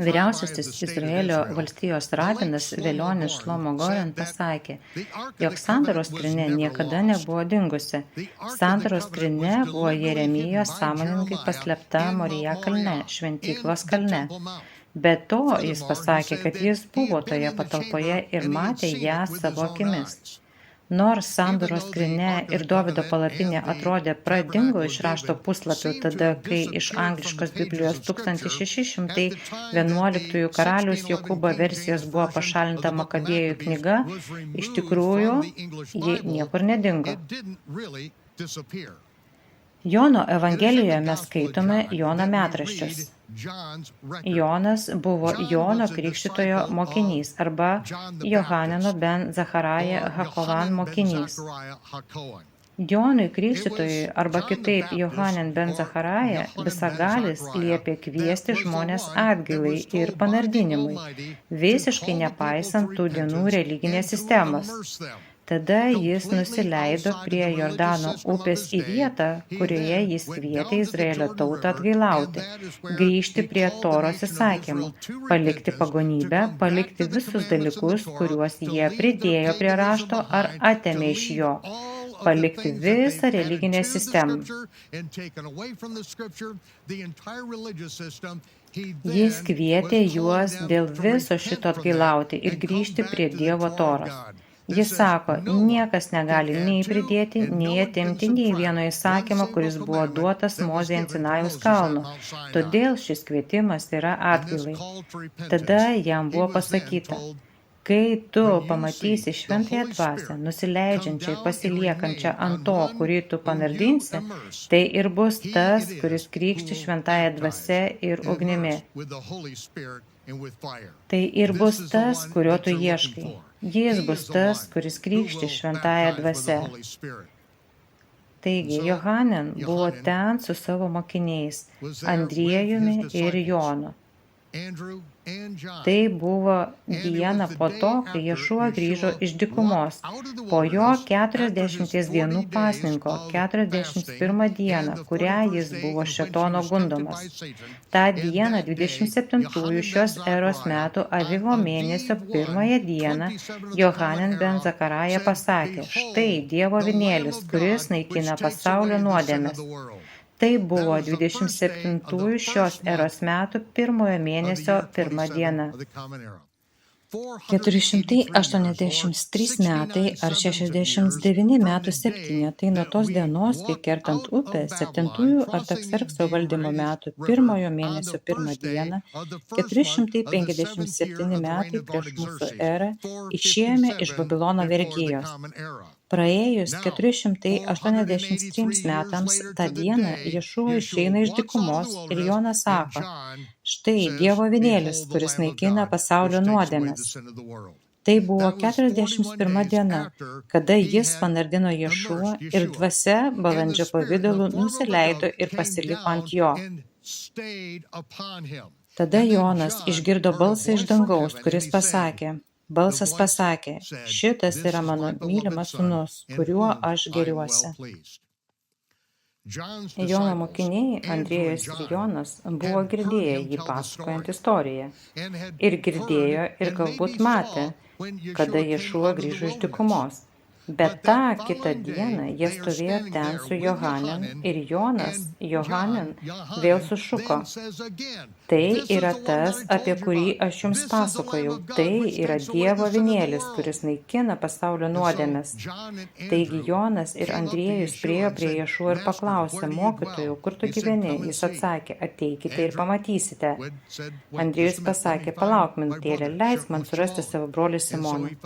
Vyriausiasis Izraelio valstijos rabinas velionis Šlomo Goren pasakė, jog sandoros skrynia niekada nebuvo dingusi. Sandoros skrynia buvo Jeremijos sąmoningai paslėpta Morija kalne, šventyklos kalne. Be to jis pasakė, kad jis buvo toje patalpoje ir matė ją savo akimis. Nors sandoros skrynia ir Dovydo palapinė atrodė pradingo iš rašto puslapių tada, kai iš angliškos Biblijos 1611 karaliaus Jokūbo versijos buvo pašalinta Makabėjų knyga, iš tikrųjų ji niekur nedingo. Jono Evangelijoje mes skaitome Jono metraščius. Jonas buvo Jono Krikštytojo mokinys arba Johaneno ben Zacharaja Hakovan mokinys. Jonui Krikštytojui arba kitaip Johanen ben Zacharaja Visagalis liepė kviesti žmonės atgailai ir panardinimui, visiškai nepaisant tų dienų religinės sistemos. Tada jis nusileido prie Jordano upės į vietą, kurioje jis kvietė Izraelio tautą atgailauti, grįžti prie Toros įsakymų, palikti pagonybę, palikti visus dalykus, kuriuos jie pridėjo prie rašto ar atėmė iš jo, palikti visą religinę sistemą. Jis kvietė juos dėl viso šito atgailauti ir grįžti prie Dievo Toros. Jis sako, niekas negali nei pridėti, nei atimti nei vieno įsakymo, kuris buvo duotas Mozei ant Sinajaus kalno. Todėl šis kvietimas yra atgailai. Tada jam buvo pasakyta, kai tu pamatysi šventąją dvasią, nusileidžiančią ir pasiliekančią ant to, kurį tu panardinsi, tai ir bus tas, kuris krikšti šventąją dvasią ir ugnimi. Tai ir bus tas, kurio tu ieškai. Jis bus tas, kuris krikšti šventąją dvasią. Taigi, Johanen buvo ten su savo mokiniais, Andriejumi ir Jonu. Tai buvo diena po to, kai Ješua grįžo iš dykumos. Po jo 40 dienų pasninko, 41 dieną, kurią jis buvo šėtono gundomas. Ta diena 27 šios eros metų Avivo mėnesio 1 dieną Johanen ben Zacharaja pasakė, štai Dievo avinėlis, kuris naikina pasaulio nuodėmes. Tai buvo 27 šios eros metų 1 mėnesio 1 diena. 483 metai ar 69 metų septynetai nuo tos dienos, kai kertant upę, 7 Artakserkso valdymo metų 1 mėnesio 1 dieną, 457 metai prieš mūsų erą, išėjome iš Babilono vergijos. Praėjus 483 metams tą dieną Ješua išeina iš dykumos ir Jonas sako, štai Dievo avinėlis, kuris naikina pasaulio nuodėmes. Tai buvo 41 diena, kada jis panardino Ješuą ir dvasia balandžio pavidalu nusileido ir pasiliko ant jo. Tada Jonas išgirdo balsą iš dangaus, kuris pasakė, balsas pasakė, šitas yra mano mylimas sūnus, kuriuo aš gėriuosi. Jono mokiniai, Andriejus ir Jonas, buvo girdėję jį pasakojant istoriją. Ir girdėjo ir galbūt matė, kada Ješua grįžo iš dykumos. Bet tą kitą dieną jie stovėjo ten su Johanen ir Johanen vėl sušuko. Tai yra tas, apie kurį aš jums pasakojau. Tai yra Dievo avinėlis, kuris naikina pasaulio nuodėmes. Taigi Jonas ir Andriejus priėjo prie Ješua ir paklausė, mokytojau, kur tu gyveni? Jis atsakė, ateikite ir pamatysite. Andriejus pasakė, palauk minutėlę, leisk man surasti savo brolį Simoną.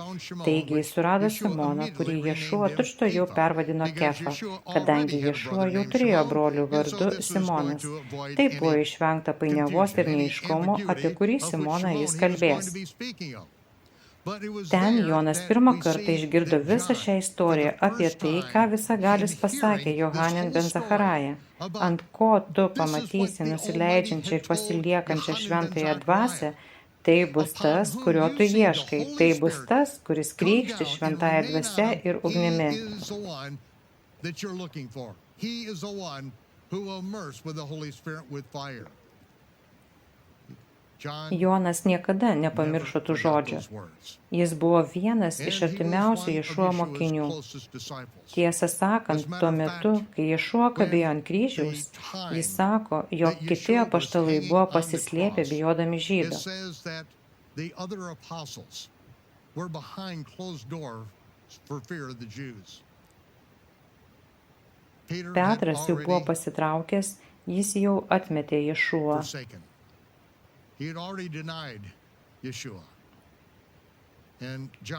Taigi jis surado Simoną, kurį Ješua tučtuojau pervadino Kefa, kadangi Ješua jau turėjo brolių vardu Simonas. Taip buvo išvengta painiavos ir neaiškumo, apie kurį Simoną jis kalbės. Ten Jonas pirmą kartą išgirdo visą šią istoriją apie tai, ką Visagalis pasakė Johanen ben Zacharaja. Ant ko tu pamatysi nusileidžiančią ir pasiliekančią šventąją dvasią, tai bus tas, kurio tu ieškai, tai bus tas, kuris krikšti šventąją dvasią ir ugnimi. Jonas niekada nepamiršo tų žodžių. Jis buvo vienas iš artimiausių Ješuo mokinių. Tiesą sakant, tuo metu, kai Ješuo kabėjo ant kryžiaus, jis sako, jog kiti apaštalai buvo pasislėpę bijodami žydų. Petras jau buvo pasitraukęs, jis jau atmetė Ješuą.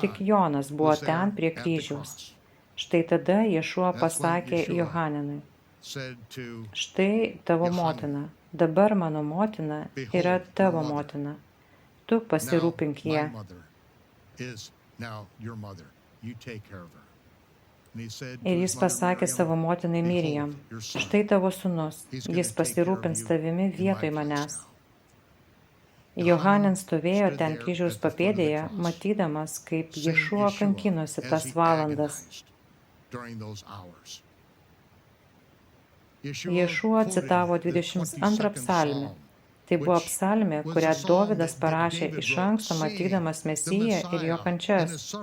Tik Jonas buvo ten prie kryžiaus. Štai tada Ješuo pasakė Johanenui, štai tavo motina, dabar mano motina yra tavo motina. Tu pasirūpink ją. Ir jis pasakė savo motinai Mirijam, štai tavo sūnus, jis pasirūpins tavimi vietoj manęs. Johanan stovėjo ten kryžiaus papėdėje, matydamas, kaip Ješuo kankinosi tas valandas. Ješuo citavo 22 psalmę. Tai buvo psalmė, kurią Dovydas parašė iš anksto, matydamas Mesiją ir jo kančias.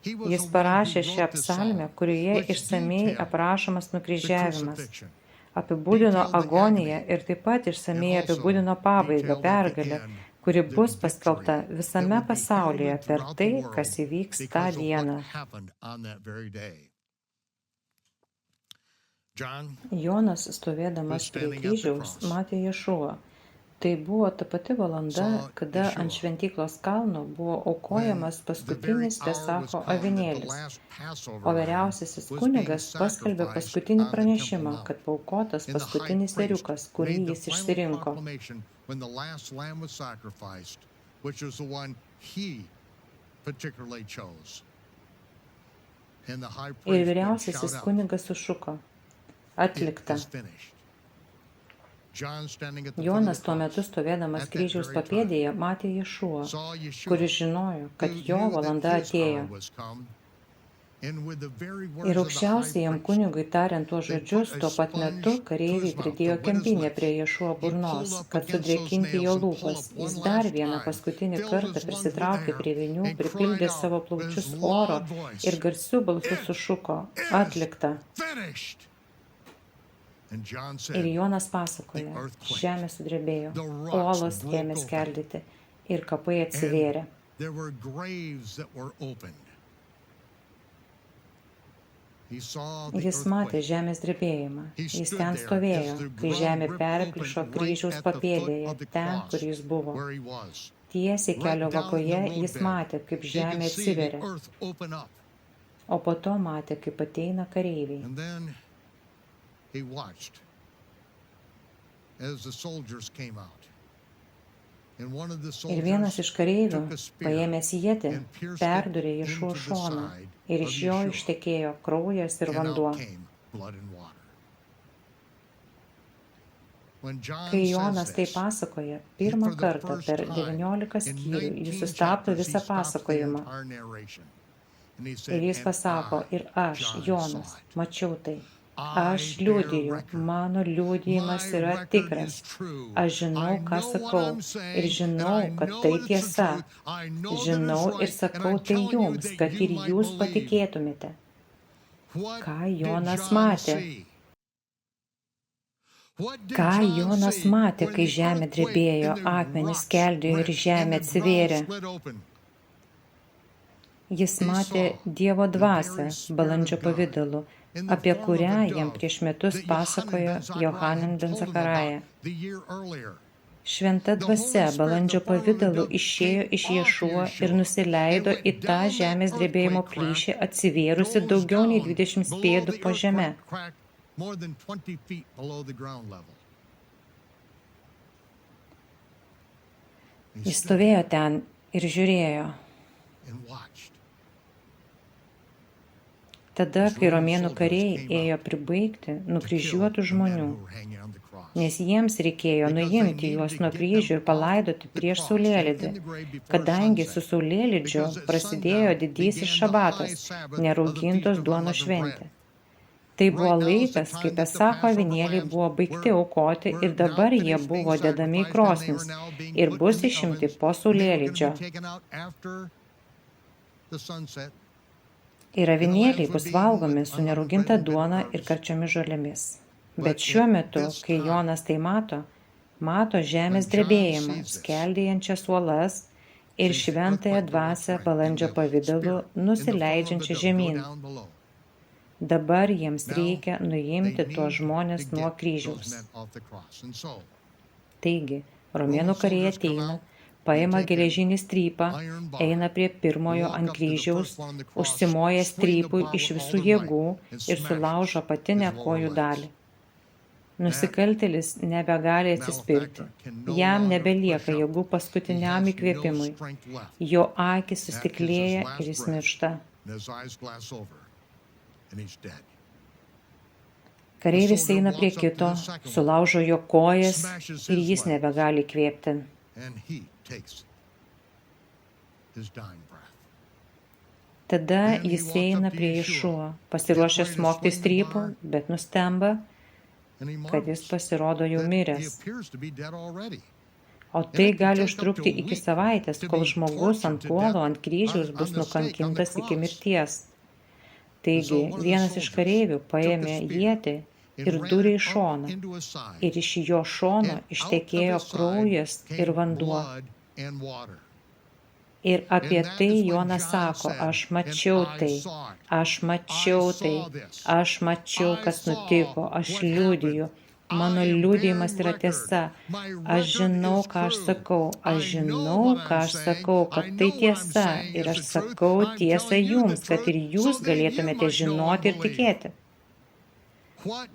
Jis parašė šią psalmę, kurioje išsamiai aprašomas nukryžiavimas. Apibūdino agoniją ir taip pat išsamiai apibūdino pabaigą, pergalę, kuri bus paskelbta visame pasaulyje per tai, kas įvyks tą dieną. Jonas, stovėdamas prie kryžiaus, matė Ješuą. Tai buvo ta pati valanda, kada ant šventyklos kalno buvo aukojamas paskutinis Pesacho avinėlis, o vyriausiasis kunigas paskelbė paskutinį pranešimą, kad paaukotas paskutinis ėriukas, kurį jis išsirinko. Ir vyriausiasis kunigas sušuko, atlikta. Jonas tuo metu stovėdamas kryžiaus papėdėje matė Ješuą, kuris žinojo, kad jo valanda atėjo. Ir aukščiausiajam kunigui tariant tuos žodžius, tuo pat metu kareiviai pridėjo kempinę prie Ješuo burnos, kad sudrėkinti jo lūpas. Jis dar vieną paskutinį kartą prisitraukė prie vinių, pripildė savo plaučius oro ir garsiu balsu sušuko, atlikta. Ir Jonas pasakoja, žemė sudrebėjo, uolos ėmė skeldyti ir kapai atsivėrė. Jis matė žemės drebėjimą. Jis ten stovėjo, kai žemė perplyšo kryžiaus papėdėje, ten, kur jis buvo. Tiesiai kelio vakoje jis matė, kaip žemė atsiveria, o po to matė, kaip ateina kareiviai. He watched as the soldiers came out. Ir vienas iš kareivių, paėmęs ietį, perdūrė Ješuo šoną ir iš jo ištekėjo kraujas ir vanduo. Kai Jonas tai pasakoja, pirmą kartą per 19 skyrių jis sustabdo visą pasakojimą. Ir jis pasako, ir aš, Jonas, mačiau tai. Aš liudiju, mano liudijimas yra tikras. Aš žinau, ką sakau ir žinau, kad tai tiesa. Žinau ir sakau tai jums, kad ir jūs patikėtumėte. Ką Jonas matė? Ką Jonas matė, kai žemė drebėjo, akmenys skeldėjo ir žemė atsivėrė? Jis matė Dievo dvasią balandžio pavidalu, apie kurią jam prieš metus pasakojo Johanan ben Zakaraja. Šventa dvasia balandžio pavidalu išėjo iš Ješuo ir nusileido į tą žemės drebėjimo plyšį, atsivėrusi daugiau nei 20 pėdų po žeme. Jis stovėjo ten ir žiūrėjo. Tada, kai romėnų kariai ėjo pribaigti nukryžiuotų žmonių, nes jiems reikėjo nuimti juos nuo kryžių ir palaidoti prieš saulėlydį, kadangi su saulėlydžiu prasidėjo didysis šabatas, neraugintos duonos šventė. Tai buvo laikas, kai Pesacho avinėliai buvo baigti aukoti ir dabar jie buvo dedami į krosnis ir bus išimti po saulėlydžio. Ir avinėliai bus valgomi su nerauginta duona ir karčiomis žolėmis. Bet šiuo metu, kai Jonas tai mato žemės drebėjimą, skeldėjančias uolas ir šventąją dvasią balandžio pavidalu nusileidžiančią žemyn. Dabar jiems reikia nuimti tuos žmones nuo kryžiaus. Taigi, romėnų kariai ateina, paima geležinį strypą, eina prie pirmojo ant kryžiaus, užsimoja strypui iš visų jėgų ir sulaužo apatinę kojų dalį. Nusikaltėlis nebegali atsispirti, jam nebelieka jėgų paskutiniam įkvėpimui, jo akys sustiklėja ir jis miršta. Kareivis eina prie kito, sulaužo jo kojas ir jis nebegali įkvėpti. Tada jis eina prie Ješuo, pasiruošęs smogti strypų, bet nustemba, kad jis pasirodo jau miręs. O tai gali užtrukti iki savaitės, kol žmogus ant kuolo, ant kryžiaus bus nukankintas iki mirties. Taigi, vienas iš kareivių paėmė ietį ir dūrė į šoną, ir iš jo šono ištekėjo kraujas ir vanduo. Ir apie tai Jonas sako, aš mačiau tai, aš mačiau, kas nutiko, aš liudiju. Mano liudijimas yra tiesa. Aš žinau, ką aš sakau, kad tai tiesa. Ir aš sakau tiesą jums, kad ir jūs galėtumėte žinoti ir tikėti.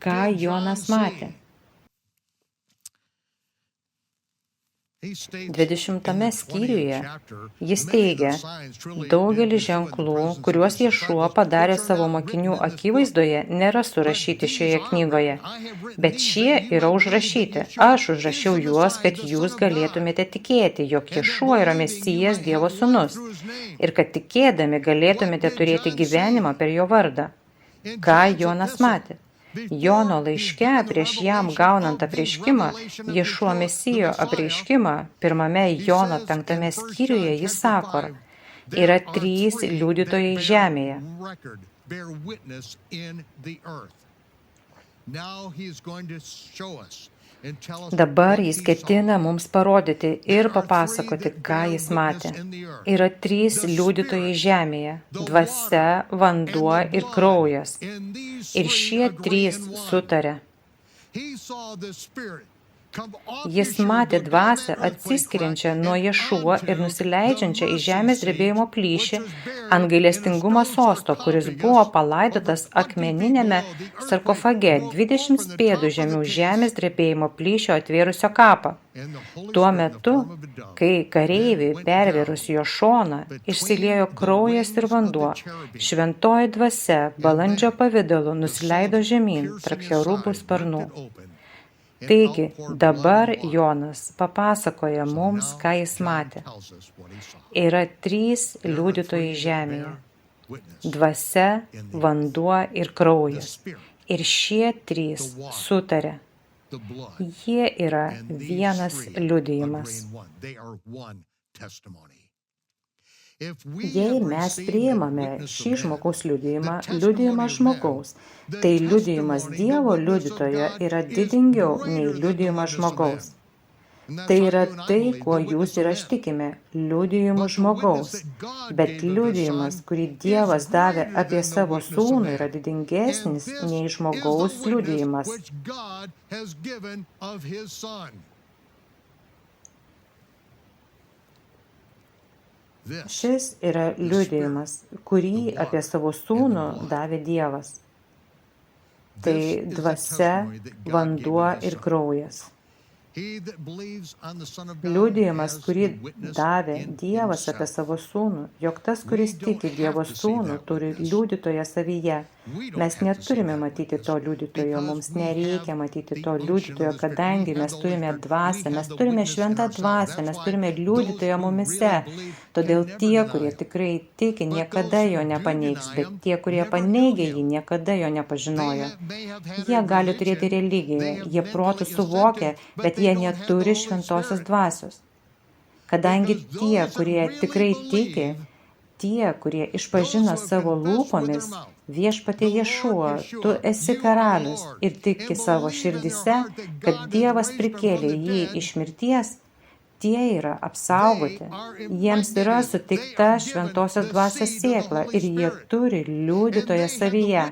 Ką Jonas matė? 20 skyriuje jis teigia, daugelis ženklų, kuriuos Ješuo padarė savo mokinių akivaizdoje, nėra surašyti šioje knygoje, bet šie yra užrašyti. Aš užrašiau juos, kad jūs galėtumėte tikėti, jog Ješuo yra Mesijas, Dievo sūnus, ir kad tikėdami galėtumėte turėti gyvenimą per jo vardą. Ką Jonas matė? Jono laiške prieš jam gaunant apreiškimą, Ješuo Mesijo apreiškimą, 1 Jono 5 skyriuje jis sako, yra 3 liudytojai žemėje. Dabar jis ketina mums parodyti ir papasakoti, ką jis matė. Yra 3 liudytojai žemėje – dvasia, vanduo ir kraujas. Ir šie 3 sutarė. Jis matė dvasią atsiskiriančią nuo Ješuo ir nusileidžiančią į žemės drebėjimo plyšį ant gailestingumo sosto, kuris buvo palaidotas akmeniniame sarkofage 20 pėdų žemiau žemės drebėjimo plyšio atvėrusio kapą. Tuo metu, kai kareiviui pervėrus jo šoną, išsiliejo kraujas ir vanduo, šventoji dvasia balandžio pavidalu nusileido žemyn tarp cherubų sparnų. Taigi, dabar Jonas papasakoja mums, ką jis matė. Yra 3 liudytojai žemėje – dvasia, vanduo ir kraujas. Ir šie 3 sutarė. Jie yra vienas liudijimas. Jei mes priimame šį žmogaus liudijimą žmogaus, tai liudijimas Dievo liudytojo yra didingiau nei liudijimas žmogaus. Tai yra tai, kuo jūs ir aš tikime, liudijimu žmogaus. Bet liudijimas, kurį Dievas davė apie savo sūnų, yra didingesnis nei žmogaus liudijimas. Šis yra liudijimas, kurį apie savo sūnų davė Dievas. Tai dvasia, vanduo ir kraujas. Liudijimas, kurį davė Dievas apie savo sūnų, jog tas, kuris tiki Dievo sūnų, turi liudytoją savyje. Mes neturime matyti to liudytojo, mums nereikia matyti to liudytojo, kadangi mes turime dvasią, mes turime šventą dvasią, mes turime liudytoją mumise. Todėl tie, kurie tikrai tiki, niekada jo nepaneigs, bet tie, kurie paneigia jį, niekada jo nepažinojo. Jie gali turėti religiją, jie protų suvokia, bet jie neturi šventosios dvasios. Kadangi tie, kurie tikrai tiki, tie, kurie išpažino savo lūpomis, viešpatie Ješua, tu esi karalius ir tiki savo širdise, kad Dievas prikėlė jį iš mirties, tie yra apsaugoti. Jiems yra suteikta šventosios dvasios sėkla ir jie turi liudytoją savyje.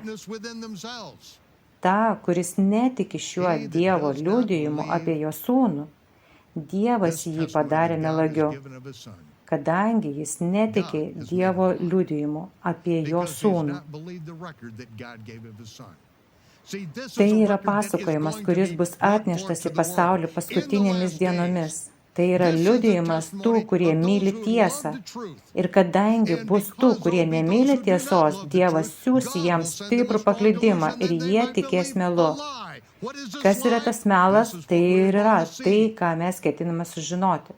Ta, kuris netiki šiuo Dievo liudijimu apie jo sūnų, Dievas jį padarė melagiu, kadangi jis netiki Dievo liudijimu apie jo sūnų. Tai yra pasakojimas, kuris bus atneštas į pasaulį paskutinėmis dienomis. Tai yra liudijimas tų, kurie myli tiesą. Ir kadangi bus tų, kurie nemyli tiesos, Dievas siūs jiems stiprų paklydimą ir jie tikės melu. Kas yra tas melas, tai ir yra tai, ką mes ketiname sužinoti.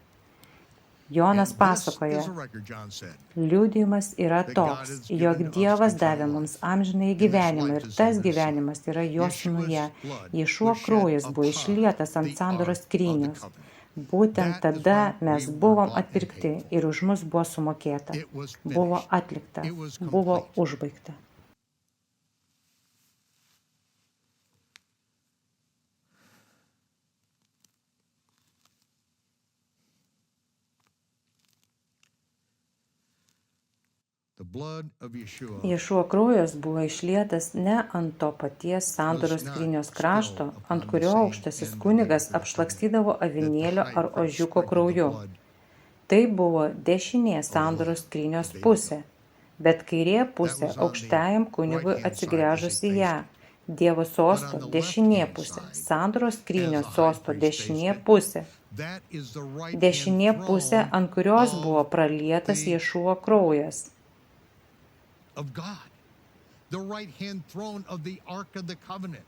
Jonas pasakoja, liudijimas yra toks, jog Dievas davė mums amžinąjį gyvenimą ir tas gyvenimas yra jo sūnuje. Ješuo kraujas buvo išlietas ant sandoros skrynios. Būtent tada mes buvom atpirkti ir už mus buvo sumokėta. Buvo atlikta, buvo užbaigta. Ješuo kraujas buvo išlietas ne ant to paties sandoros skrynios krašto, ant kurio aukštasis kunigas apšlakstydavo avinėlio ar ožiuko krauju. Tai buvo dešinė sandoros skrynios pusė, bet kairė pusė aukštajam kunigui atsigręžus į ją. Dievo sosto dešinė pusė, sandoros skrynios sosto dešinė pusė. Dešinė pusė, ant kurios buvo pralietas Ješuo kraujas. Of God, the right hand throne of the Ark of the Covenant.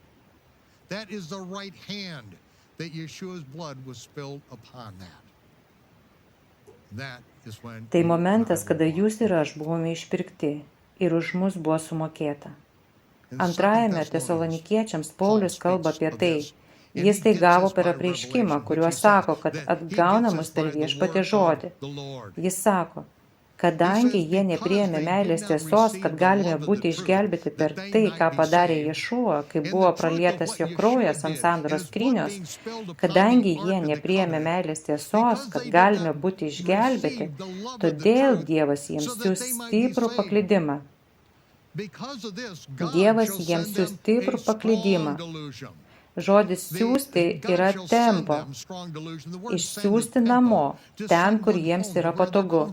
That is the right hand that Yeshua's blood was spilled upon that. That is when Tai momentas, kada jūs ir aš buvome išpirkti ir už mus buvo sumokėta. Antrajame Tesalonikiečiams Paulius kalba apie tai. Jis tai gavo per apreiškimą, kuriuo sako, kad atgauna mus per viešpatį žodį. Jis sako, kadangi jie nepriėmė meilės tiesos, kad galime būti išgelbėti per tai, ką padarė Ješuo, kai buvo pralietas jo kraujas ant sandoros skrynios, kadangi jie nepriėmė meilės tiesos, kad galime būti išgelbėti, todėl Dievas jiems siūs stiprų paklydimą. Dievas jiems siūs stiprų paklydimą. Žodis siūsti yra tempo, išsiųsti namo, ten, kur jiems yra patogu.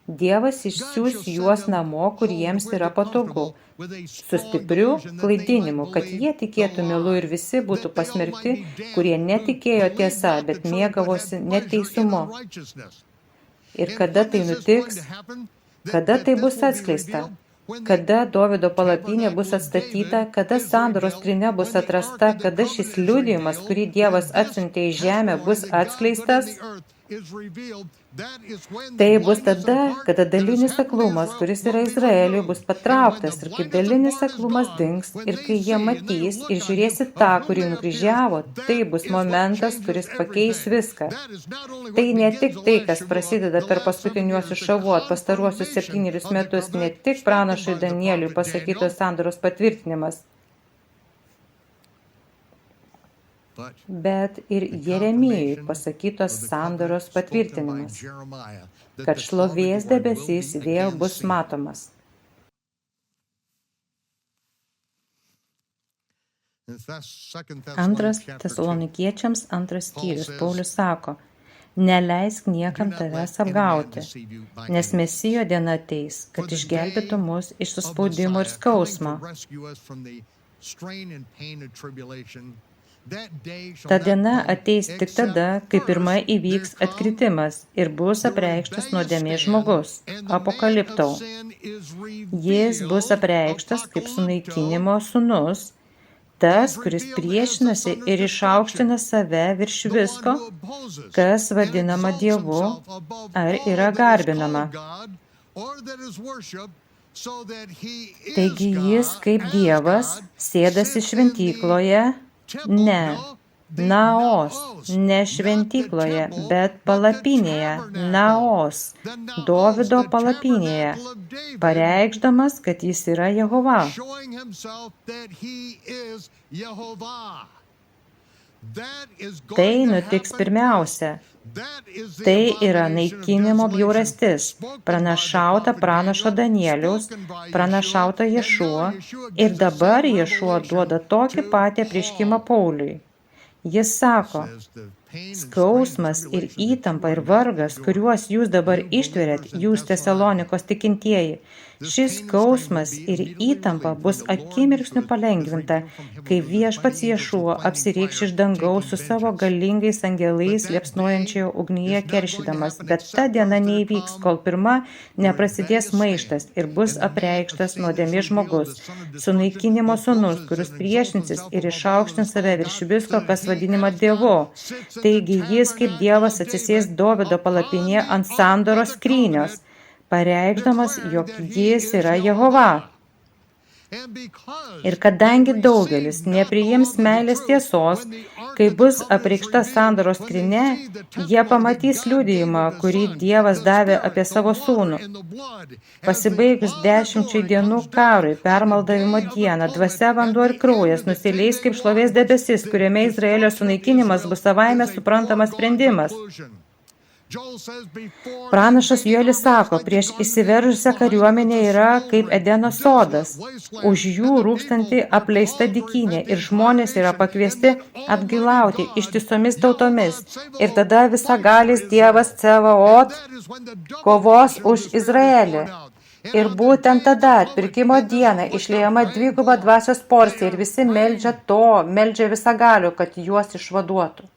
Dievas išsiųs juos namo, kur jiems yra patogu, su stipriu klaidinimu, kad jie tikėtų melu ir visi būtų pasmerkti, kurie netikėjo tiesa, bet mėgavosi neteisumu. Ir kada tai nutiks? Kada tai bus atskleista? Kada Dovydo palapinė bus atstatyta, kada sandoros skrynia bus atrasta, kada šis liudijimas, kurį Dievas atsiuntė į žemę, bus atskleistas? Tai bus tada, kada dalinis aklumas, kuris yra Izraeliui, bus patrauktas ir kai dalinis aklumas dings ir kai jie matys ir žiūrėsi tą, kurį nukryžiavo, tai bus momentas, kuris pakeis viską. Tai ne tik tai, kas prasideda per paskutiniuosius Šavuot pastaruosius 7 metus, ne tik pranašui Danieliui pasakytos sandoros patvirtinimas, bet ir Jeremijui pasakytos sandoros patvirtinimas, kad šlovės debesys vėl bus matomas. Antras Tesalonikiečiams 2 skyrius Paulius sako, neleisk niekam tavęs apgauti, nes Mesijo diena ateis, kad išgelbėtų mus iš suspaudimo ir skausmo. Ta diena ateis tik tada, kai pirma įvyks atkritimas ir bus apreikštas nuodėmės žmogus. Apokaliptau. Jis bus apreikštas kaip sunaikinimo sūnus, tas, kuris priešinasi ir išaukština save virš visko, kas vadinama Dievu ar yra garbinama. Taigi jis kaip Dievas sėdasi šventykloje, ne, naos, ne šventykloje, bet palapinėje, naos, Dovydo palapinėje, pareikšdamas, kad jis yra Jehova. Tai nutiks pirmiausia. Tai yra naikinimo bjaurastis, pranašauta pranašo Danieliaus, pranašauta Ješuo, ir dabar Ješuo duoda tokį patį apreiškimą Pauliui. Jis sako, skausmas ir įtampa ir vargas, kuriuos jūs dabar ištveriat, jūs Tesalonikos tikintieji, šis skausmas ir įtampa bus akimirksniu palengvinta, kai viešpats Ješuo apsireikš iš dangaus su savo galingais angelais liepsnojančioje ugnyje keršydamas, bet ta diena neįvyks, kol pirma neprasidės maištas ir bus apreikštas nuodėmės žmogus, sunaikinimo sūnus, kuris priešinsis ir išaukštins save virš visko, kas vadinama Dievu. Taigi jis kaip Dievas atsisės Dovydo palapinėje ant sandoros skrynios, pareikšdamas, jog jis yra Jehova. Ir kadangi daugelis nepriims meilės tiesos, kai bus apreikšta sandoros skrynia, jie pamatys liudijimą, kurį Dievas davė apie savo sūnų. Pasibaigus 10 dienų karui, permaldavimo dieną, dvasia, vanduo ir kraujas nusileis kaip šlovės debesis, kuriame Izraelio sunaikinimas bus savaime suprantamas sprendimas. Pranašas Joelis sako, prieš įsiveržusią kariuomenę yra kaip Edeno sodas, už jų rūkstanti apleista dykynė ir žmonės yra pakviesti atgailauti ištisomis tautomis. Ir tada visagalis Dievas Tsevaot kovos už Izraelį. Ir būtent tada atpirkimo dieną išliejama dviguba dvasios porcija ir visi meldžia visagaliu, kad juos išvaduotų.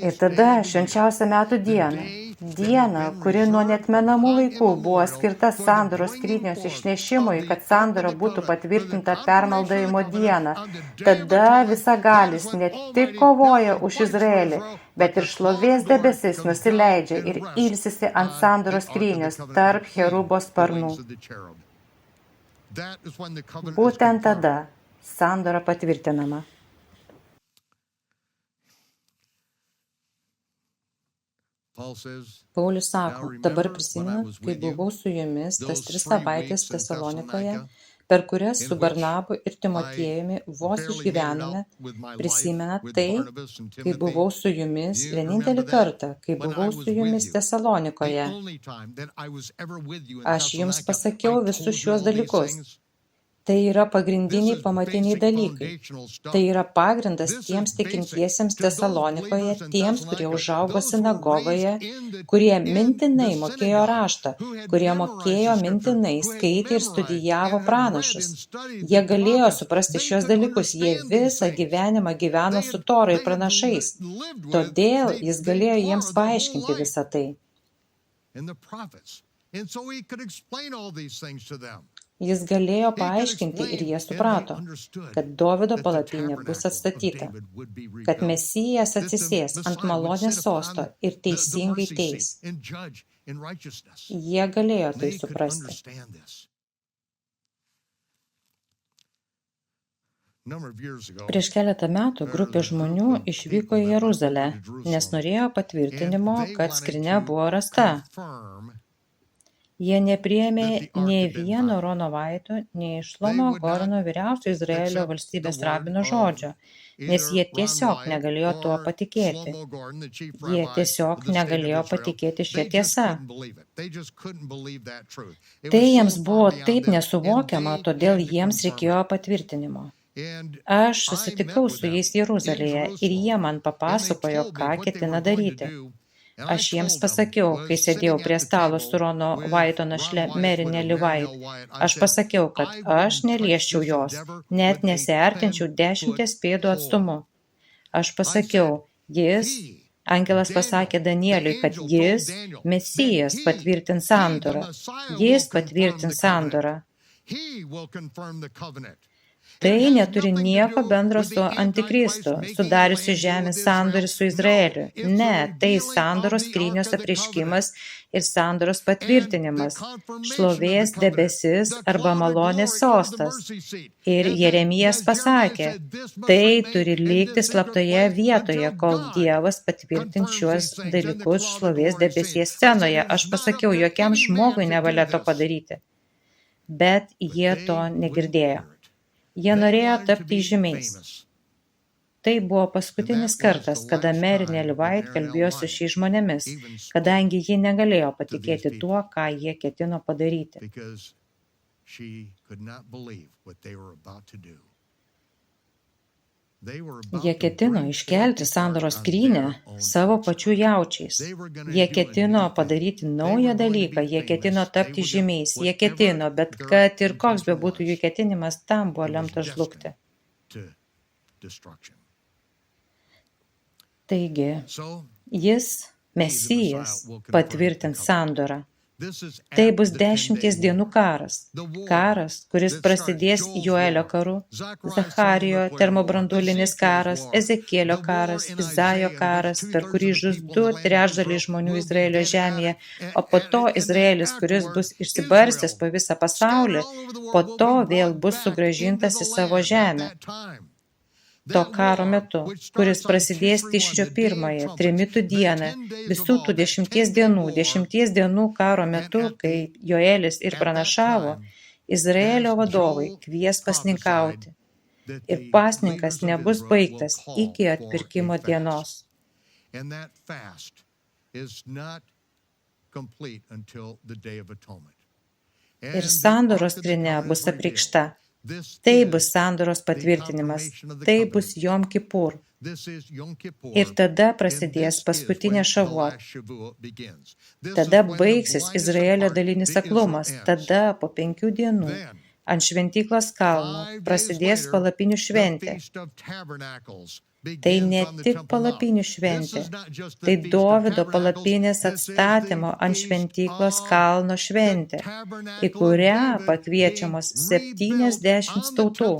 Ir tada švenčiausią metų dieną, kuri nuo neatmenamų laikų buvo skirta sandoros skrynios išnešimui, kad sandora būtų patvirtinta permaldavimo dieną, tada visagalis ne tik kovoja už Izraelį, bet ir šlovės debesis nusileidžia ir ilsisi ant sandoros skrynios tarp cherubo sparnų. Būtent tada sandora patvirtinama. Paulius sako, dabar prisimenu, kai buvau su jumis tas 3 savaitės Tesalonikoje, per kurias su Barnabu ir Timotiejumi vos išgyvenome, prisimenat tai, kai buvau su jumis vienintelį kartą, kai buvau su jumis Tesalonikoje. Aš jums pasakiau visus šiuos dalykus. Tai yra pagrindiniai pamatiniai dalykai. Tai yra pagrindas tiems tikintiesiems Tesalonikoje, tiems, kurie užaugo sinagogoje, kurie mintinai mokėjo raštą, kurie mokėjo mintinai, skaitė ir studijavo pranašus. Jie galėjo suprasti šios dalykus, jie visą gyvenimą gyveno su Tora ir pranašais. Todėl jis galėjo jiems paaiškinti visą tai. Jis galėjo paaiškinti ir jie suprato, kad Dovydo palapinė bus atstatyta, kad Mesijas atsisės ant malonės sosto ir teisingai teis. Jie galėjo tai suprasti. Prieš keletą metų grupė žmonių išvyko į Jeruzalę, nes norėjo patvirtinimo, kad skrynia buvo rasta. Jie nepriėmė nei vieno Rono Vaito, nei Šlomo Goreno vyriausio Izraelio valstybės rabino žodžio, nes jie tiesiog negalėjo tuo patikėti. Jie tiesiog negalėjo patikėti šią tiesą. Tai jiems buvo taip nesuvokiama, todėl jiems reikėjo patvirtinimo. Aš susitikau su jais Jeruzalėje ir jie man papasakojo, ką ketina daryti. Aš jiems pasakiau, kai sėdėjau prie stalo su Rono Vaito našle Mary Nellie White, aš pasakiau, kad aš neliesčiau jos, net nesiartinčiau 10 pėdų atstumu. Aš pasakiau, angelas pasakė Danieliui, kad jis, Mesijas, patvirtins sandorą. Jis patvirtins sandorą. Tai neturi nieko bendro su Antikristu, sudariusi žemės sandorį su Izraeliu. Ne, tai sandoros skrynios apreiškimas ir sandoros patvirtinimas, šlovės debesis arba malonės sostas. Ir Jeremijas pasakė, tai turi likti slaptoje vietoje, kol Dievas patvirtins šiuos dalykus šlovės debesies scenoje. Aš pasakiau, jokiam žmogui nevalia to padaryti. Bet jie to negirdėjo. Jie norėjo tapti žymiais. Tai buvo paskutinis kartas, kada Mary Nellie White kalbėjo su šiais žmonėmis, kadangi ji negalėjo patikėti tuo, ką jie ketino padaryti. Jie ketino iškelti sandoros skrynią savo pačių jaučiais. Jie ketino padaryti naują dalyką, jie ketino tapti žymiais, jie ketino, bet kad ir koks bebūtų jų ketinimas, tam buvo lemta žlugti. Taigi, jis, Mesijas, patvirtins sandorą. Tai bus 10 dienų karas. Karas, kuris prasidės Joelio karu, Zacharijo termobranduolinis karas, Ezekielio karas, Izaijo karas, per kurį žus 2/3 žmonių Izraelio žemėje, o po to Izraelis, kuris bus išsibarstęs po visą pasaulį, po to vėl bus sugrąžintas į savo žemę. To karo metu, kuris prasidės Tišrio 1, trimitų dieną, visų tų 10 dienų karo metu, kai Joelis ir pranašavo, Izraelio vadovai kvies pasninkauti. Ir pasninkas nebus baigtas iki atpirkimo dienos. Ir sandoros skrynia bus apreikšta. Tai bus sandoros patvirtinimas, tai bus Jom Kipur. Ir tada prasidės paskutinė Šavuot. Tada baigsis Izraelio dalinis aklumas, tada po 5 dienų ant šventyklos kalno prasidės palapinių šventė. Tai ne tik palapinių šventė, tai Dovydo palapinės atstatymo ant šventyklos kalno šventė, į kurią pakviečiamos 70 tautų.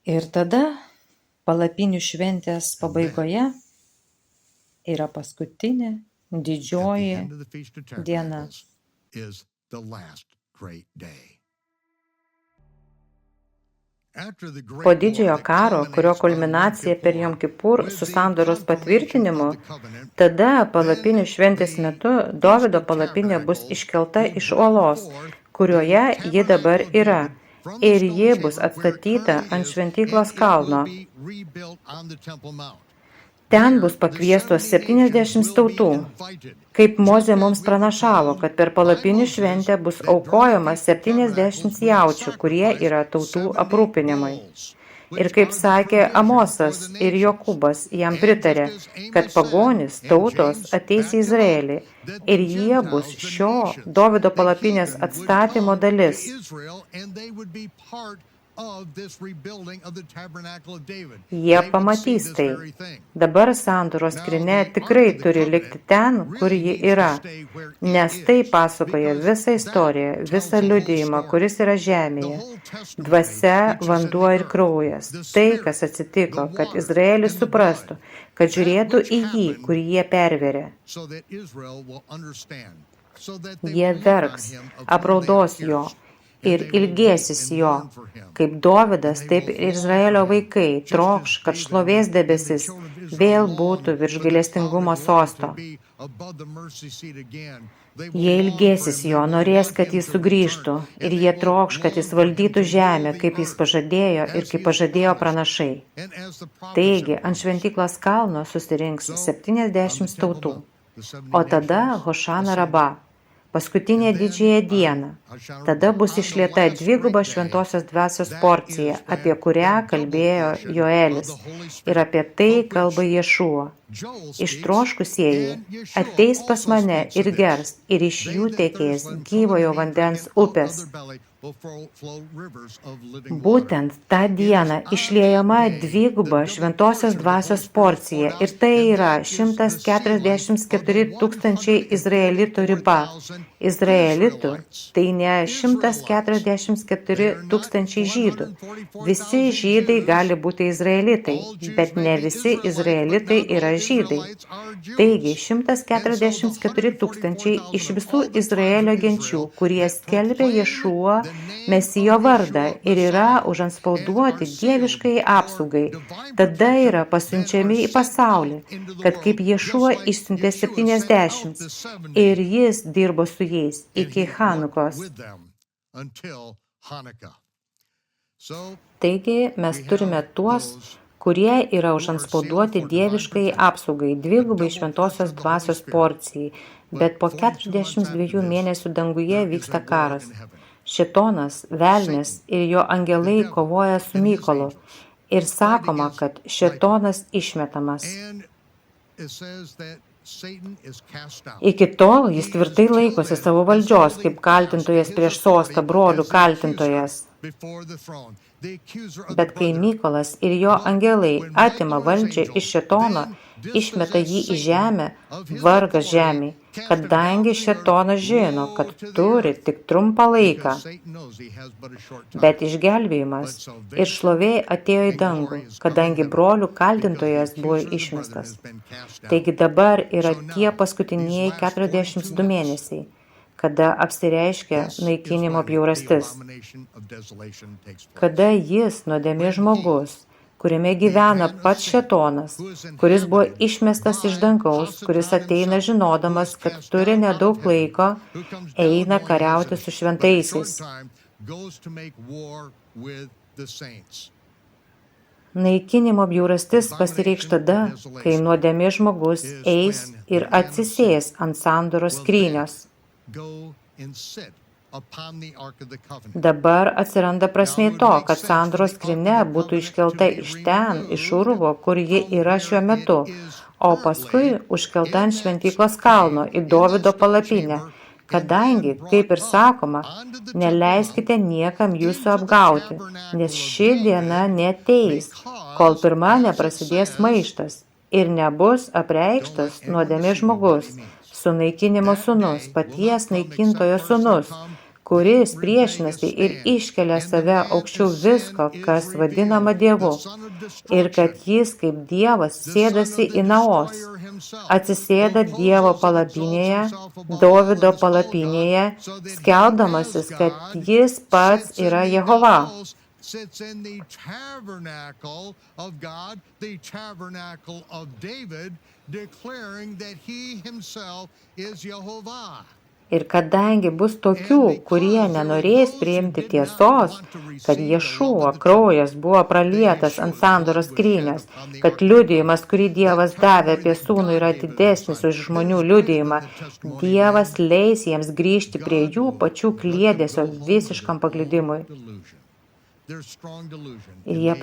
Ir tada palapinių šventės pabaigoje yra paskutinė didžioji diena. Po didžiojo karo, kurio kulminacija per Jom Kipur su sandoros patvirtinimu, tada palapinių šventės metu Dovydo palapinė bus iškelta iš uolos, kurioje ji dabar yra, ir ji bus atstatyta ant šventyklos kalno. Ten bus pakviestos 70 tautų, kaip Mozė mums pranašavo, kad per palapinių šventę bus aukojama 70 jaučių, kurie yra tautų aprūpinimui. Ir kaip sakė Amosas ir Jokūbas jam pritarė, kad pagonys tautos ateis į Izraelį ir jie bus šio Dovydo palapinės atstatymo dalis. Jie pamatys tai. Dabar sandoros skrynia tikrai turi likti ten, kur ji yra, nes tai pasakoja visą istoriją, visą liudijimą, kuris yra žemėje. Dvasia, vanduo ir kraujas. Tai, kas atsitiko, kad Izraelis suprastų, kad žiūrėtų į jį, kurį jie perverė. Jie verks, apraudos jo ir ilgėsis jo. Kaip Dovydas, taip ir Izraelio vaikai trokš, kad šlovės debesis vėl būtų virš gailestingumo sosto. Jie ilgėsis jo, norės, kad jis sugrįžtų, ir jie trokš, kad jis valdytų žemę, kaip jis pažadėjo ir kaip pažadėjo pranašai. Taigi, ant šventyklos kalno susirinks 70 tautų, o tada Hošana Rabba. paskutinę didžiąją dieną. Tada bus išlieta dviguba šventosios dvasios porcija, apie kurią kalbėjo Joelis, ir apie tai kalba Ješua. Ištroškusieji ateis pas mane ir gers, ir iš jų tekės gyvojo vandens upės. Būtent tą dieną išliejama dviguba šventosios dvasios porcija, ir tai yra 144 tūkstančiai izraelitų riba. Izraelitų tai ne 144 tūkstančiai žydų. Visi žydai gali būti izraelitai, bet ne visi izraelitai yra žydai. Taigi 144 tūkstančiai iš visų Izraelio genčių, kurie skelbia Ješuo Mesijo vardą ir yra užantspauduoti dieviškai apsaugai, tada yra pasiunčiami į pasaulį, kad kaip Ješuo išsiuntė 70 ir jis dirbo su jais iki Chanukos. Taigi mes turime tuos, kurie yra užantspauduoti dieviškai apsaugai, dvigubai šventosios dvasios porcijai, bet po 42 mėnesių danguje vyksta karas. Šėtonas, velnis ir jo angelai kovoja su Mykolu ir sakoma, kad šėtonas išmetamas. Iki tol jis tvirtai laikosi savo valdžios, kaip kaltintojas prieš sostą, brolių kaltintojas. Bet kai Mykolas ir jo angelai atima valdžią iš šėtono, išmeta jį į žemę, vargas žemei, kadangi šėtonas žino, kad turi tik trumpą laiką. Bet išgelbėjimas ir šlovė atėjo į dangų, kadangi brolių kaltintojas buvo išmestas. Taigi dabar yra tie paskutinieji 42 mėnesiai, kada apsireiškia naikinimo bjaurastis, kada jis nuodėmė žmogus, kuriame gyvena pats šėtonas, kuris buvo išmestas iš dangaus, kuris ateina žinodamas, kad turi nedaug laiko, eina kariauti su šventaisiais. Naikinimo bjaurastis pasireikš tada, kai nuodėmė žmogus eis ir atsisės ant sandoros skrynios. Dabar atsiranda prasmė to, kad sandoros skrynia būtų iškelta iš ten, iš urvo, kur ji yra šiuo metu, o paskui užkelta ant šventyklos kalno į Dovydo palapinę, kadangi, kaip ir sakoma, neleiskite niekam jūsų apgauti, nes ši diena neateis, kol pirma neprasidės maištas ir nebus apreikštas nuodėmė žmogus, sunaikinimo sūnus, paties naikintojo sūnus, kuris priešinasi ir iškelia save aukščiau visko, kas vadinama Dievu, ir kad jis kaip Dievas sėdasi į Naos, atsisėda Dievo palapinėje, Dovydo palapinėje, skelbdamasis, kad jis pats yra Jehova. Sits in the tabernacle of God, the tabernacle of David, declaring that he himself is Jehovah. Ir kadangi bus tokių, kurie nenorės priimti tiesos, kad Ješuo kraujas buvo pralietas ant sandoros skrynios, kad liudijimas, kurį Dievas davė apie sūnų, yra didesnis už žmonių liudijimą, Dievas leis jiems grįžti prie jų pačių kliedesio visiškam paklydimui. Ir jie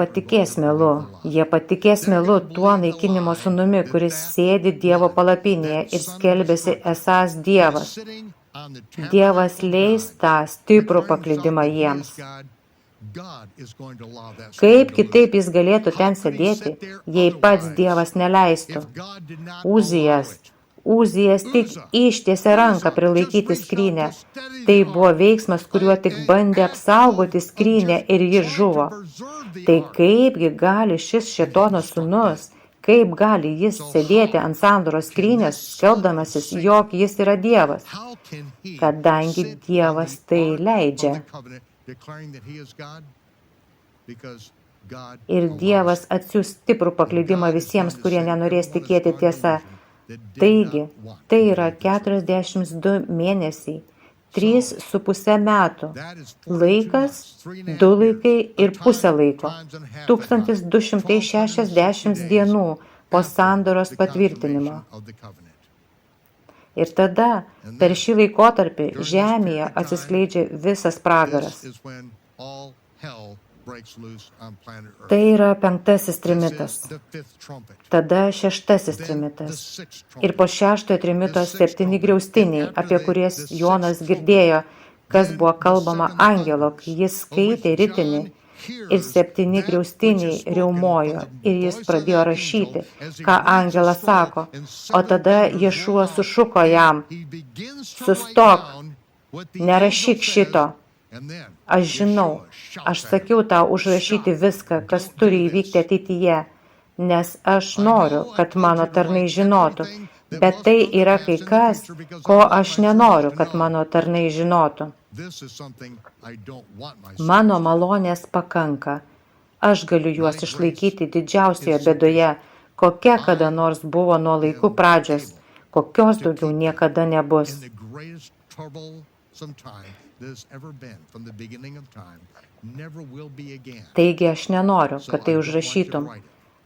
patikės melu tuo naikinimo sūnumi, kuris sėdi Dievo palapinėje ir skelbiasi esąs Dievas. Dievas leis tą stiprų paklydimą jiems. Kaip kitaip jis galėtų ten sėdėti, jei pats Dievas neleistų? Uzijas tik ištiesė ranką prilaikyti skrynę. Tai buvo veiksmas, kuriuo tik bandė apsaugoti skrynę ir jis žuvo. Tai kaipgi gali šis šėtono sūnus, kaip gali jis sėdėti ant sandoros skrynės, skelbdamasis, jog jis yra Dievas, kadangi Dievas tai leidžia. Ir Dievas atsiųs stiprų paklydimą visiems, kurie nenorės tikėti tiesa. Taigi, tai yra 42 mėnesiai, 3,5 metų, laikas, 2 laikai ir pusė laiko, 1260 dienų po sandoros patvirtinimo. Ir tada, per šį laikotarpį, žemėje atsiskleidžia visas pragaras. This is when all hell breaks loose on planet Earth. Tai yra 5 This trimitas. is the fifth trumpet. Tada 6 Then the trimitas. sixth Ir trumpet. po 6 trimito 7 griaustiniai, apie kurias Jonas girdėjo, kas buvo kalbama angelo, kai jis skaitė ritinį. Ir 7 griaustiniai riaumojo ir jis pradėjo rašyti, ką angelas sako. O tada Ješua sušuko jam, Sustok, nerašyk šito. Aš žinau, aš sakiau tau užrašyti viską, kas turi įvykti ateityje, nes aš noriu, kad mano tarnai žinotų, bet tai yra kai kas, ko aš nenoriu, kad mano tarnai žinotų. Mano malonės pakanka. Aš galiu juos išlaikyti didžiausioje bėdoje, kokia kada nors buvo nuo laikų pradžios, kokios daugiau niekada nebus. Taigi aš nenoriu, kad tai užrašytum.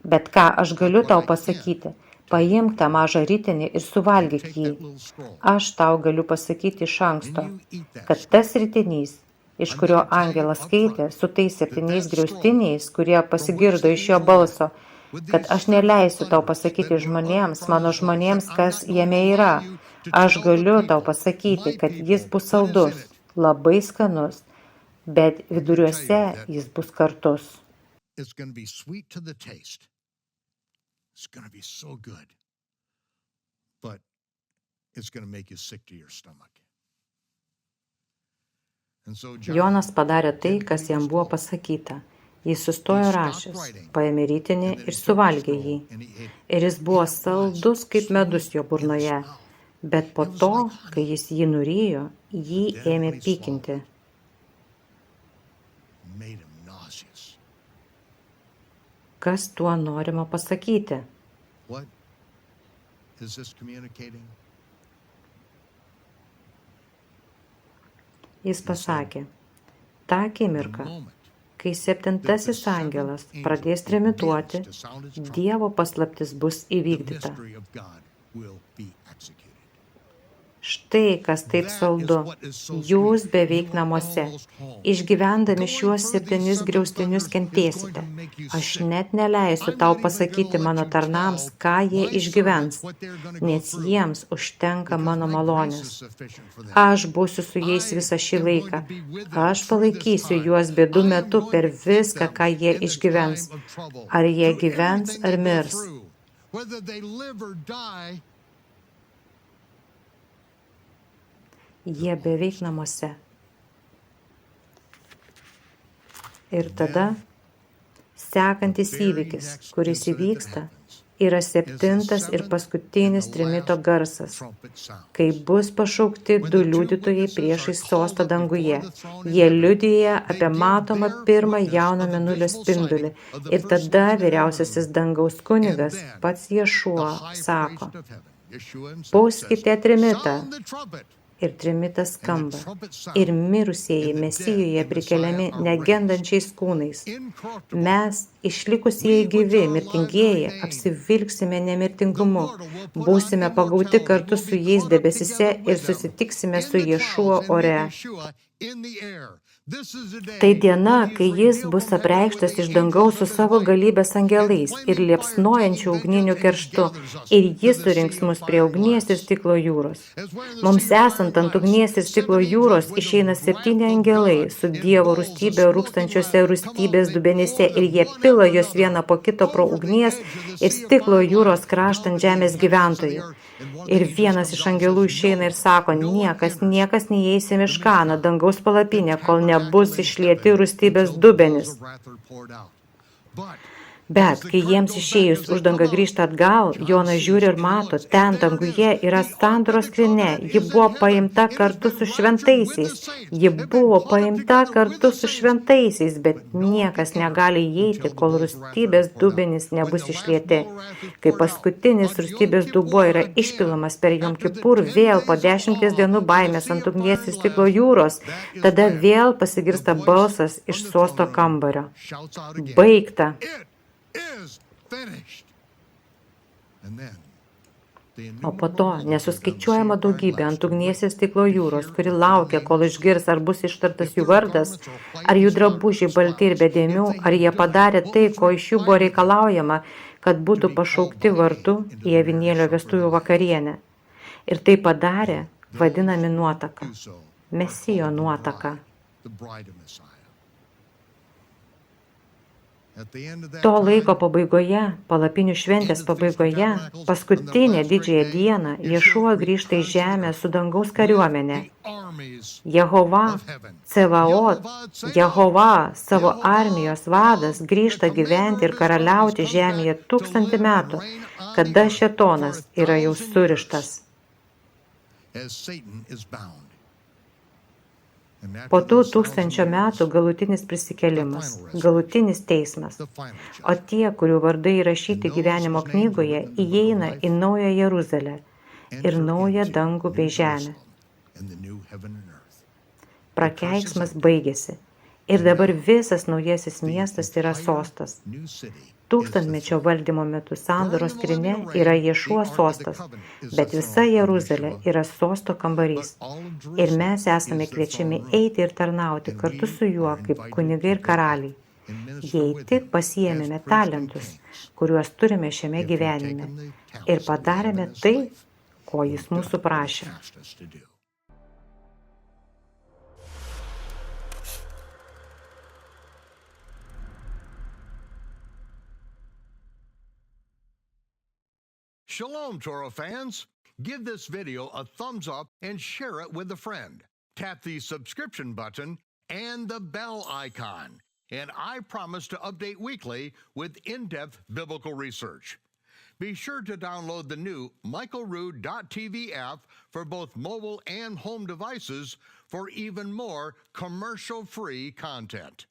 Bet ką aš galiu tau pasakyti? Paimk tą mažą ritinį ir suvalgyk jį. Aš tau galiu pasakyti iš anksto, kad tas ritinys, iš kurio angelas skaitė, su tais 7 griaustiniais, kurie pasigirdo iš jo balso, kad aš neleisiu tau pasakyti žmonėms, mano žmonėms, kas jame yra. Aš galiu tau pasakyti, kad jis bus saldus, labai skanus, bet viduriuose jis bus kartus. It's going to be sweet to the taste. It's going to be so good. But it's going to make you sick to your stomach. And so Jonas padarė tai, kas jam buvo pasakyta. Jis sustojo rašęs, paėmė ritinį ir suvalgė jį. Ir jis buvo saldus kaip medus jo burnoje. Bet po to, kai jis jį nurijo, jį ėmė pykinti. made him nauseous. Kas tuo norima pasakyti? What is this communicating? Jis pasakė, tą akimirką, kai 7 angelas pradės trimituoti, Dievo paslaptis bus The įvykdyta. mystery of God will be executed. Štai kas taip saldu, jūs beveik namuose, išgyvendami šiuos 7 griaustinius kentėsite. Aš net neleisiu tau pasakyti mano tarnams, ką jie išgyvens, nes jiems užtenka mano malonės. Aš būsiu su jais visą šį laiką. Aš palaikysiu juos bėdų metu per viską, ką jie išgyvens. Ar jie gyvens, ar mirs. Whether they live or die, Jie beveik namuose. Ir tada sekantis įvykis, kuris įvyksta, yra 7 ir paskutinis trimito garsas, trumpet sound. kai bus pašaukti 2 liudytojai priešais sostą danguje. Jie liudija apie matomą pirmą jauno mėnulio spindulį. Ir tada vyriausiasis dangaus kunigas, pats Ješua, sako, pūskite trimitą. Ir trimitas skamba. Ir mirusieji Mesijoje prikeliami negendančiais kūnais. Mes, išlikusieji gyvi, mirtingieji, apsivilksime nemirtingumu. Būsime pagauti kartu su jais debesise ir susitiksime su Ješua ore. Tai diena, kai jis bus apreikštas iš dangaus su savo galybės angelais ir liepsnojančiu ugniniu kerštu, ir jis surinks mus prie ugnies ir stiklo jūros. Mums esant ant ugnies ir stiklo jūros išeina 7 angelai su Dievo rūstybė rūkstančiose rūstybės dubenyse ir jie pila jos vieną po kito pro ugnies ir stiklo jūros kraštą ant žemės gyventojų. Ir vienas iš angelų išeina ir sako, niekas neįeis į Miškaną, dangaus palapinę, kol nebus išlieti rūstybės dubenis. Bet, kai jiems išėjus uždanga grįžta atgal, Jonas žiūri ir mato, ten danguje yra sandoros skrynia, ji buvo paimta kartu su šventaisiais. Ji buvo paimta kartu su šventaisiais, bet niekas negali įeiti, kol rūstybės dubenys nebus išlieti. Kai paskutinis rūstybės dubuo yra išpilamas per Jom Kipur, vėl po 10 dienų baimės ant ugnies ir stiklo jūros, tada vėl pasigirsta balsas iš sosto kambario. Baigta. Is finished. And then O po to nesuskaičiuojama daugybė ant ugnies ir stiklo jūros, kuri laukia, kol išgirs, ar bus ištartas jų vardas, ar jų drabužiai balti ir be dėmių, ar jie padarė tai, ko iš jų buvo reikalaujama, kad būtų pašaukti vardu į avinėlio vestuvių vakarienę. Ir tai padarė vadinami nuotaka, Mesijo nuotaka. To laiko pabaigoje, palapinių šventės pabaigoje, paskutinę didžiąją dieną, Ješua grįžta į žemę su dangaus kariuomenė. Jehova, Cevaot, Jehova, savo armijos vadas, grįžta gyventi ir karaliauti žemėje 1000 metų, kada šėtonas yra jau surištas. Po tų 1000 metų galutinis prisikėlimas, galutinis teismas. O tie, kurių vardai įrašyti gyvenimo knygoje, įeina į naują Jeruzalę ir naują dangų bei žemę. Prakeiksmas baigėsi. Ir dabar visas naujasis miestas yra sostas. 1000-mečio valdymo metu sandoros skrynia yra Ješua sostas, bet visa Jeruzalė yra sosto kambarys. Ir mes esame kviečiami eiti ir tarnauti kartu su juo kaip kunigai ir karaliai. Jei tik pasiėmėme talentus, kuriuos turime šiame gyvenime, ir padarėme tai, ko jis mūsų prašė. Shalom, Torah fans. Give this video a thumbs up and share it with a friend. Tap the subscription button and the bell icon. And I promise to update weekly with in-depth biblical research. Be sure to download the new michaelrood.tv app for both mobile and home devices for even more commercial-free content.